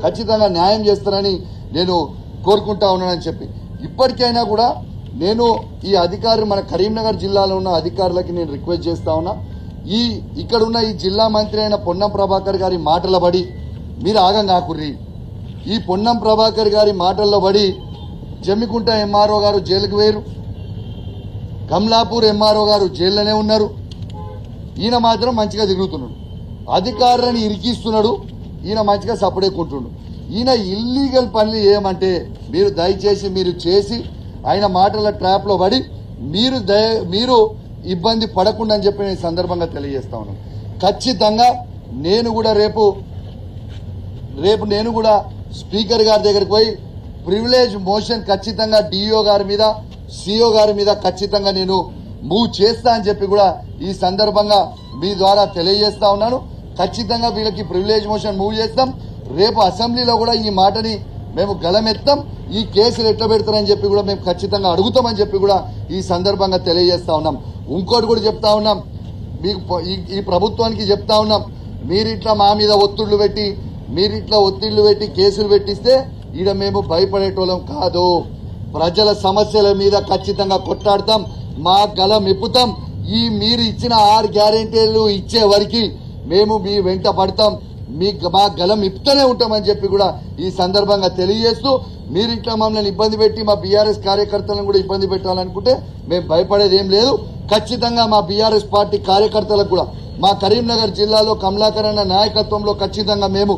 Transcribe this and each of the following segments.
ఖచ్చితంగా న్యాయం చేస్తారని నేను కోరుకుంటా ఉన్నానని చెప్పి ఇప్పటికైనా కూడా నేను ఈ అధికారులు మన కరీంనగర్ జిల్లాలో ఉన్న అధికారులకి నేను రిక్వెస్ట్ చేస్తా ఉన్నా ఇక్కడున్న ఈ జిల్లా మంత్రి అయిన పొన్నం ప్రభాకర్ గారి మాటల బడి మీరు ఆగం కాకుర్రి ఈ పొన్నం ప్రభాకర్ గారి మాటల్లో బడి జమ్మికుంట ఎంఆర్ఓ గారు జైలుకు వేరు కమలాపూర్ ఎంఆర్ఓ గారు జైల్లోనే ఉన్నారు ఈయన మాత్రం మంచిగా తిరుగుతున్నాడు అధికారులను ఇరికిస్తున్నాడు ఈయన మంచిగా సపడేకుంటున్నాడు ఈయన ఇల్లీగల్ పనులు ఏమంటే మీరు దయచేసి మీరు చేసి ఆయన మాటల ట్రాప్లో పడి మీరు ఇబ్బంది పడకుండా అని చెప్పి నేను సందర్భంగా తెలియజేస్తా ఉన్నాను ఖచ్చితంగా నేను కూడా రేపు నేను కూడా స్పీకర్ గారి దగ్గరికి పోయి ప్రివిలేజ్ మోషన్ ఖచ్చితంగా డిఓ గారి మీద సిఓ గారి మీద ఖచ్చితంగా నేను మూవ్ చేస్తా అని చెప్పి కూడా ఈ సందర్భంగా మీ ద్వారా తెలియజేస్తా ఉన్నాను ఖచ్చితంగా వీళ్ళకి ప్రివిలేజ్ మోషన్ మూవ్ చేస్తాం రేపు అసెంబ్లీలో కూడా ఈ మాటని మేము గలమెత్తాం ఈ కేసులు ఎట్లా పెడతారని చెప్పి కూడా మేము ఖచ్చితంగా అడుగుతామని చెప్పి కూడా ఈ సందర్భంగా తెలియజేస్తా ఉన్నాం ఇంకోటి కూడా చెప్తా ఉన్నాం మీకు ఈ ప్రభుత్వానికి చెప్తా ఉన్నాం మీరిట్లా మా మీద ఒత్తిళ్లు పెట్టి కేసులు పెట్టిస్తే ఈడ మేము భయపడేటోళ్ళం కాదు ప్రజల సమస్యల మీద ఖచ్చితంగా కొట్లాడతాం మా గలం ఇప్పుతాం మీరు ఇచ్చిన 6 గ్యారెంటీలు ఇచ్చే వరకు మేము మీ వెంట పడతాం మా గలం ఇప్పుతూనే ఉంటామని చెప్పి కూడా ఈ సందర్భంగా తెలియజేస్తూ మీరు ఇట్లా మమ్మల్ని ఇబ్బంది పెట్టి మా బీఆర్ఎస్ కార్యకర్తలను కూడా ఇబ్బంది పెట్టాలనుకుంటే మేము భయపడేది ఏం లేదు ఖచ్చితంగా మా బీఆర్ఎస్ పార్టీ కార్యకర్తలకు కూడా మా కరీంనగర్ జిల్లాలో కమలాకర్ అన్న నాయకత్వంలో ఖచ్చితంగా మేము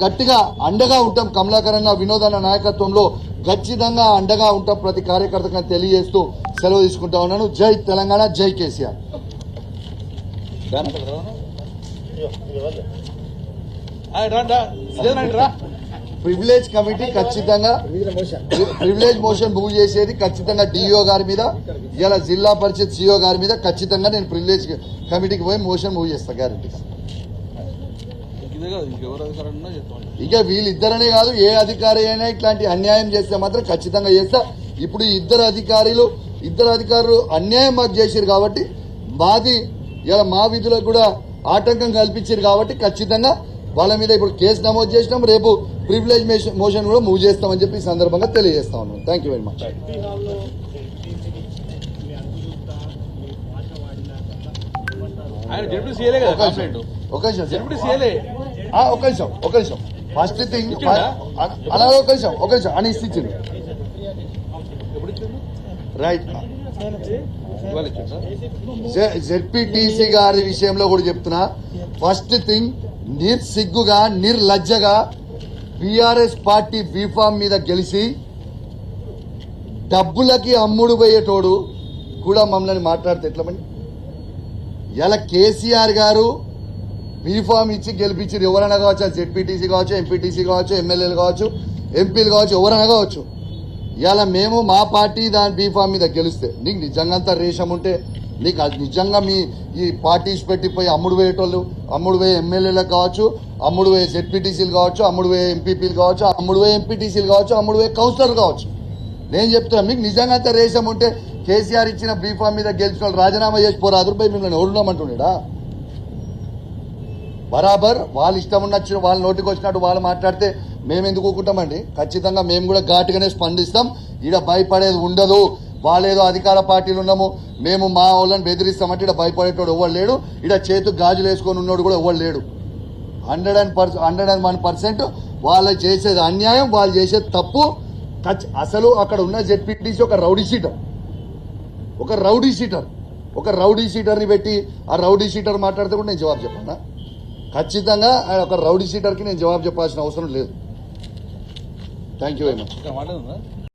గట్టిగా అండగా ఉంటాం కమలాకర్ అన్న వినోద్ అన్న నాయకత్వంలో ఖచ్చితంగా అండగా ఉంటాం ప్రతి కార్యకర్తగా తెలియజేస్తూ సెలవు తీసుకుంటా ఉన్నాను జై తెలంగాణ జై కేసీఆర్ ప్రివిలేజ్ కమిటీ ఖచ్చితంగా ప్రివిలేజ్ మోషన్ మూవ్ చేసేది ఖచ్చితంగా డిఓ గారి మీద ఇలా జిల్లా పరిషత్ సిఓ గారి మీద ఖచ్చితంగా నేను ప్రివిలేజ్ కమిటీకి పోయి మోషన్ మూవ్ చేస్తా గ్యారెంటీ ఇక వీళ్ళిద్దరనే కాదు ఏ అధికారి అయినా ఇట్లాంటి అన్యాయం చేస్తే మాత్రం ఖచ్చితంగా చేస్తా ఇప్పుడు ఇద్దరు అధికారులు అన్యాయం మాకు చేశారు కాబట్టి మాది ఇలా మా విధులకు కూడా ఆటంకం కల్పించారు కాబట్టి ఖచ్చితంగా వాళ్ళ మీద ఇప్పుడు కేసు నమోదు చేసినాం రేపు ప్రివిలేజ్ మోషన్ కూడా మూవ్ చేస్తామని చెప్పి ఈ సందర్భంగా తెలియజేస్తా ఉన్నాం థ్యాంక్ యూ వెరీ మచ్ ఒక నిమిషం ఫస్ట్ థింగ్ అలాగే ఒక నిమిషం అని ఇచ్చింది రైట్ జెడ్పీటీసీ గారి విషయంలో కూడా చెప్తున్నా ఫస్ట్ థింగ్ నిర్సిగ్గుగా నిర్లజ్జగా బీఆర్ఎస్ పార్టీ బీఫామ్ మీద గెలిచి డబ్బులకి అమ్ముడు పోయేటోడు కూడా మమ్మల్ని మాట్లాడితే ఎట్లమని ఇలా కేసీఆర్ గారు బీఫామ్ ఇచ్చి గెలిపించారు ఎవరైనా కావచ్చు జెడ్పీటీసీ కావచ్చు ఎంపీటీసీ కావచ్చు ఎమ్మెల్యేలు కావచ్చు ఎంపీలు కావచ్చు ఎవరైనా కావచ్చు ఇలా మేము మా పార్టీ దాని బీఫామ్ మీద గెలిస్తే నీకు నిజంగా అంత రేషం ఉంటే నీకు నిజంగా మీ ఈ పార్టీస్ పెట్టిపోయి అమ్ముడు పోయే ఎమ్మెల్యేలకు కావచ్చు అమ్ముడు పోయే జెడ్పీటీసీలు కావచ్చు అమ్ముడు పోయే ఎంపీపీలు కావచ్చు అమ్ముడు పోయే ఎంపీటీసీలు కావచ్చు అమ్ముడు పోయే కౌన్సిలర్ కావచ్చు నేను చెప్తున్నా మీకు నిజంగా అంత రేషం ఉంటే కేసీఆర్ ఇచ్చిన బీఫామ్ మీద గెలిచిన వాళ్ళు రాజీనామా చేసి పోరాదు పోయి మిమ్మల్ని ఓడున్నామంటున్నాడా బరాబర్ వాళ్ళు ఇష్టం ఉన్నచ్చిన వాళ్ళ నోటికి వచ్చినట్టు వాళ్ళు మాట్లాడితే మేము ఎందుకు ఊకుంటామండి ఖచ్చితంగా మేము కూడా ఘాటుగానే స్పందిస్తాం ఈడ భయపడేది ఉండదు వాళ్ళేదో అధికార పార్టీలు ఉన్నాము మేము మా వాళ్ళని బెదిరిస్తామంటే ఇక్కడ భయపడేటోడు ఎవరు లేడు ఇక్కడ చేతు గాజులు వేసుకొని ఉన్నాడు కూడా ఎవరు లేడు 101% వాళ్ళు చేసేది అన్యాయం వాళ్ళు చేసేది తప్పు అసలు అక్కడ ఉన్న జెడ్పీటీసీ ఒక రౌడీ షీటర్ని పెట్టి ఆ రౌడీ షీటర్ మాట్లాడితే కూడా నేను జవాబు చెప్పానా ఖచ్చితంగా ఒక రౌడీ షీటర్కి నేను జవాబు చెప్పాల్సిన అవసరం లేదు థ్యాంక్ యూ వెరీ మచ్